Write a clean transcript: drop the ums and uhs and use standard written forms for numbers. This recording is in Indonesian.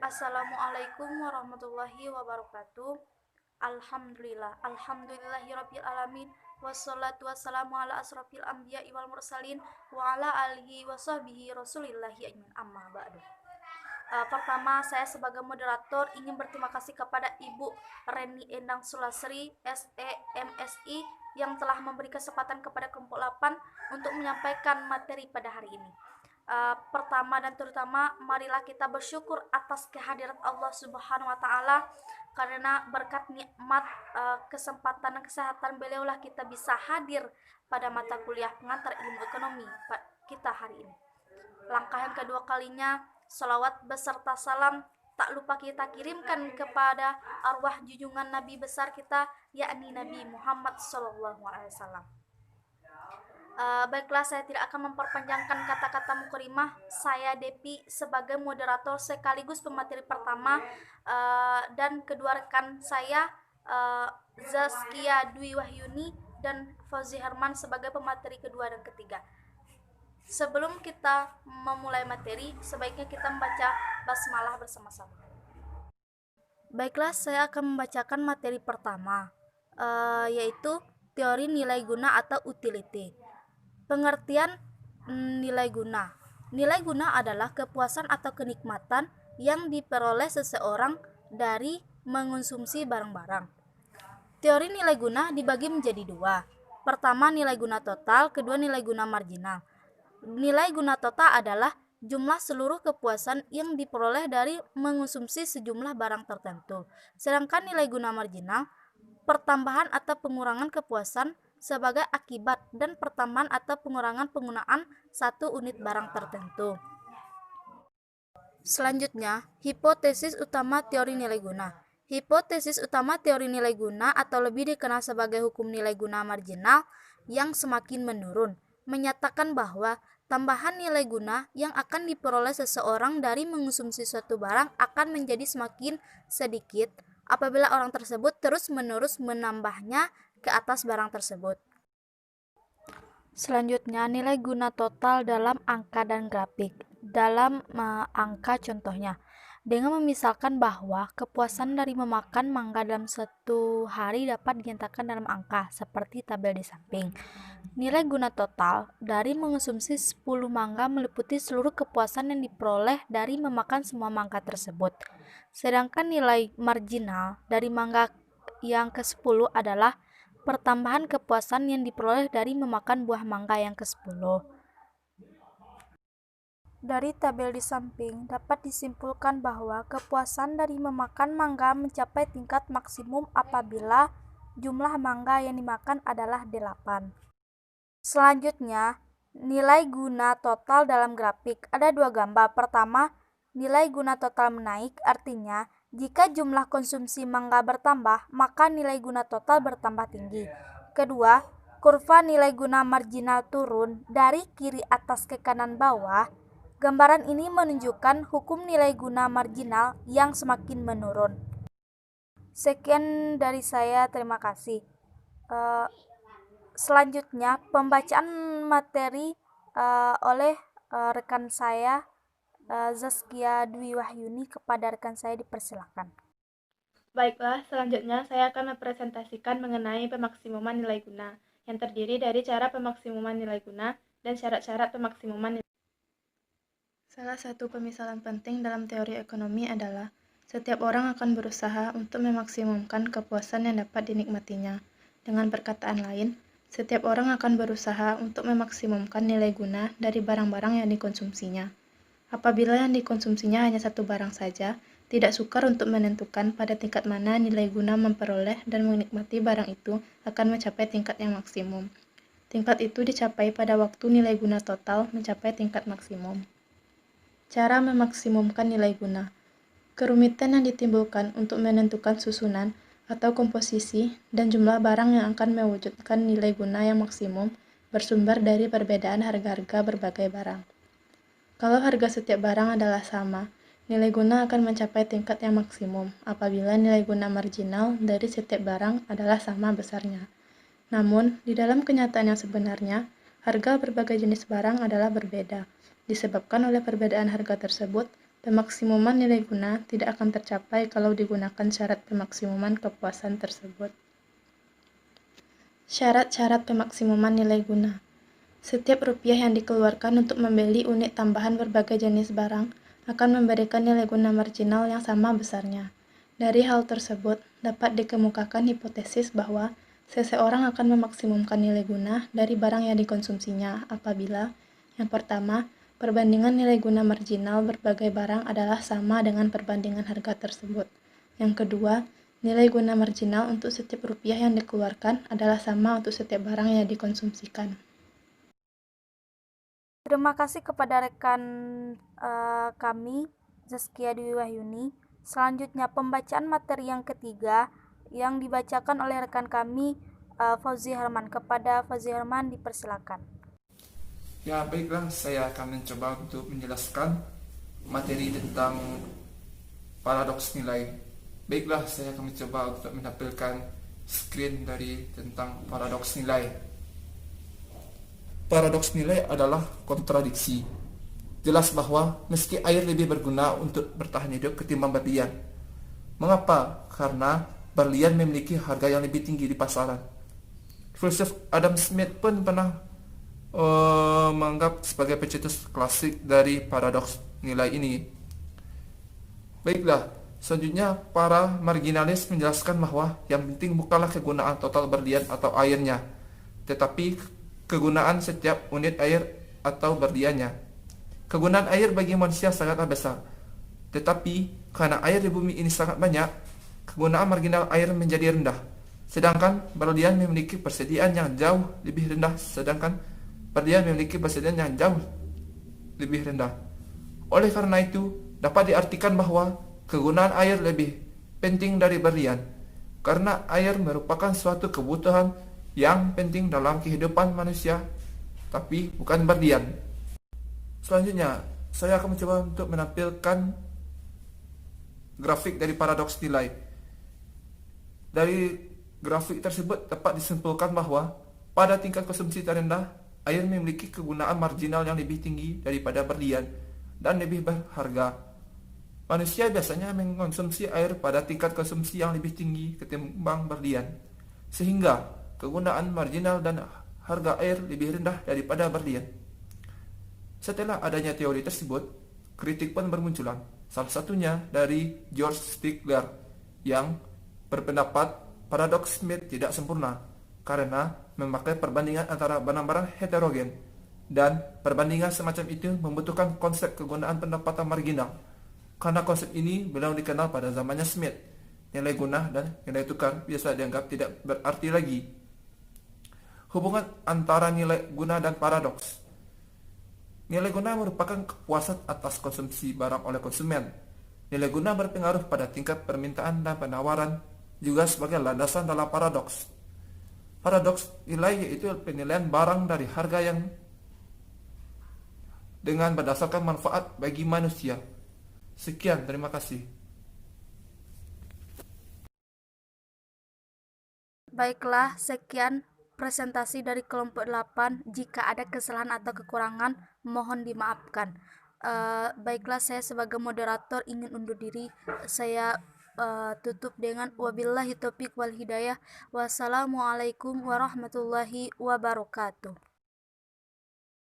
Assalamualaikum warahmatullahi wabarakatuh. Alhamdulillahirabbil alamin, wassalatu wassalamu ala asrofil anbiya'i wal mursalin wa ala alihi wasahbihi rasulillahi ajmain, amma ba'du. Pertama, saya sebagai moderator ingin berterima kasih kepada Ibu Reni Endang Sulasri, SE, MSI, yang telah memberi kesempatan kepada kelompok 8 untuk menyampaikan materi pada hari ini. Pertama dan terutama, marilah kita bersyukur atas kehadiran Allah Subhanahu wa Ta'ala, karena berkat nikmat kesempatan dan kesehatan beliaulah kita bisa hadir pada mata kuliah pengantar ilmu ekonomi kita hari ini. Langkah yang kedua kalinya, salawat beserta salam tak lupa kita kirimkan kepada arwah junjungan Nabi besar kita, yakni Nabi Muhammad SAW. Baiklah, saya tidak akan memperpanjangkan kata-kata mukrimah. Saya Depi sebagai moderator sekaligus pemateri pertama, dan kedua rekan saya Zaskia Dwi Wahyuni dan Fauzi Herman sebagai pemateri kedua dan ketiga. Sebelum kita memulai materi, sebaiknya kita membaca basmalah bersama-sama. Baiklah, saya akan membacakan materi pertama, yaitu teori nilai guna atau utility. Pengertian nilai guna. Nilai guna adalah kepuasan atau kenikmatan yang diperoleh seseorang dari mengonsumsi barang-barang. Teori nilai guna dibagi menjadi dua. Pertama, nilai guna total, kedua nilai guna marginal. Nilai guna total adalah jumlah seluruh kepuasan yang diperoleh dari mengonsumsi sejumlah barang tertentu. Sedangkan nilai guna marginal, pertambahan atau pengurangan kepuasan sebagai akibat dan pertambahan atau pengurangan penggunaan satu unit barang tertentu. Selanjutnya, hipotesis utama teori nilai guna. Hipotesis utama teori nilai guna atau lebih dikenal sebagai hukum nilai guna marginal yang semakin menurun, menyatakan bahwa tambahan nilai guna yang akan diperoleh seseorang dari mengonsumsi suatu barang akan menjadi semakin sedikit apabila orang tersebut terus-menerus menambahnya ke atas barang tersebut. Selanjutnya, nilai guna total dalam angka dan grafik. Dalam angka contohnya, dengan memisalkan bahwa kepuasan dari memakan mangga dalam satu hari dapat dinyatakan dalam angka, seperti tabel di samping. Nilai guna total dari mengonsumsi 10 mangga meliputi seluruh kepuasan yang diperoleh dari memakan semua mangga tersebut. Sedangkan nilai marginal dari mangga yang ke-10 adalah pertambahan kepuasan yang diperoleh dari memakan buah mangga yang ke-10. Dari tabel di samping dapat disimpulkan bahwa kepuasan dari memakan mangga mencapai tingkat maksimum apabila jumlah mangga yang dimakan adalah 8. Selanjutnya, nilai guna total dalam grafik. Ada dua gambar. Pertama, nilai guna total menaik, artinya jika jumlah konsumsi mangga bertambah, maka nilai guna total bertambah tinggi. Kedua, kurva nilai guna marginal turun dari kiri atas ke kanan bawah. Gambaran ini menunjukkan hukum nilai guna marginal yang semakin menurun. Sekian dari saya, terima kasih. Selanjutnya, pembacaan materi oleh rekan saya Zaskia Dwi Wahyuni. Kepada rekan saya dipersilakan. Baiklah, selanjutnya saya akan mempresentasikan mengenai pemaksimuman nilai guna, yang terdiri dari cara pemaksimuman nilai guna dan syarat-syarat pemaksimuman nilai guna. Salah satu pemisalan penting dalam teori ekonomi adalah setiap orang akan berusaha untuk memaksimumkan kepuasan yang dapat dinikmatinya. Dengan perkataan lain, setiap orang akan berusaha untuk memaksimumkan nilai guna dari barang-barang yang dikonsumsinya. Apabila yang dikonsumsinya hanya satu barang saja, tidak sukar untuk menentukan pada tingkat mana nilai guna memperoleh dan menikmati barang itu akan mencapai tingkat yang maksimum. Tingkat itu dicapai pada waktu nilai guna total mencapai tingkat maksimum. Cara memaksimumkan nilai guna. Kerumitan yang ditimbulkan untuk menentukan susunan atau komposisi dan jumlah barang yang akan mewujudkan nilai guna yang maksimum bersumber dari perbedaan harga-harga berbagai barang. Kalau harga setiap barang adalah sama, nilai guna akan mencapai tingkat yang maksimum apabila nilai guna marginal dari setiap barang adalah sama besarnya. Namun, di dalam kenyataan yang sebenarnya, harga berbagai jenis barang adalah berbeda, disebabkan oleh perbedaan harga tersebut Pemaksimuman nilai guna tidak akan tercapai kalau digunakan syarat pemaksimuman kepuasan tersebut. Syarat-syarat pemaksimuman nilai guna. Setiap rupiah yang dikeluarkan untuk membeli unit tambahan berbagai jenis barang akan memberikan nilai guna marginal yang sama besarnya. Dari hal tersebut, dapat dikemukakan hipotesis bahwa seseorang akan memaksimumkan nilai guna dari barang yang dikonsumsinya apabila, yang pertama, perbandingan nilai guna marginal berbagai barang adalah sama dengan perbandingan harga tersebut. Yang kedua, nilai guna marginal untuk setiap rupiah yang dikeluarkan adalah sama untuk setiap barang yang dikonsumsikan. Terima kasih kepada rekan kami, Zaskia Dwi Wahyuni. Selanjutnya pembacaan materi yang ketiga yang dibacakan oleh rekan kami, Fauzi Herman. Kepada Fauzi Herman dipersilakan. Ya, baiklah, saya akan mencoba untuk menjelaskan materi tentang paradoks nilai. Baiklah, saya akan mencoba untuk menampilkan screen dari tentang paradoks nilai. Paradoks nilai adalah kontradiksi. Jelas bahwa meski air lebih berguna untuk bertahan hidup ketimbang berlian. Mengapa? Karena berlian memiliki harga yang lebih tinggi di pasaran. Filsuf Adam Smith pun pernah menganggap sebagai pencetus klasik dari paradoks nilai ini. Baiklah, selanjutnya para marginalis menjelaskan bahwa yang penting bukanlah kegunaan total berlian atau airnya, tetapi kegunaan setiap unit air atau berliannya. Kegunaan air bagi manusia sangatlah besar, tetapi karena air di bumi ini sangat banyak, kegunaan marginal air menjadi rendah. Sedangkan berlian memiliki persediaan yang jauh lebih rendah, Oleh karena itu, dapat diartikan bahwa kegunaan air lebih penting dari berlian, karena air merupakan suatu kebutuhan yang penting dalam kehidupan manusia, tapi bukan berlian. Selanjutnya, saya akan mencoba untuk menampilkan grafik dari paradoks nilai. Dari grafik tersebut dapat disimpulkan bahwa pada tingkat konsumsi terendah, air memiliki kegunaan marginal yang lebih tinggi daripada berlian dan lebih berharga. Manusia biasanya mengkonsumsi air pada tingkat konsumsi yang lebih tinggi ketimbang berlian, sehingga kegunaan marginal dan harga air lebih rendah daripada berlian. Setelah adanya teori tersebut, kritik pun bermunculan, salah satunya dari George Stigler yang berpendapat paradoks Smith tidak sempurna karena memakai perbandingan antara barang-barang heterogen, dan perbandingan semacam itu membutuhkan konsep kegunaan pendapatan marginal. Karena konsep ini belum dikenal pada zamannya Smith, nilai guna dan nilai tukar biasa dianggap tidak berarti lagi. Hubungan antara nilai guna dan paradoks. Nilai guna merupakan kepuasan atas konsumsi barang oleh konsumen. Nilai guna berpengaruh pada tingkat permintaan dan penawaran, juga sebagai landasan dalam paradoks. Paradoks nilai yaitu penilaian barang dari harga yang dengan berdasarkan manfaat bagi manusia. Sekian, terima kasih. Baiklah, sekian presentasi dari kelompok 8. Jika ada kesalahan atau kekurangan, mohon dimaafkan. Baiklah, saya sebagai moderator ingin undur diri. Saya tutup dengan wabillahi taufiq wal hidayah. Wassalamualaikum warahmatullahi wabarakatuh.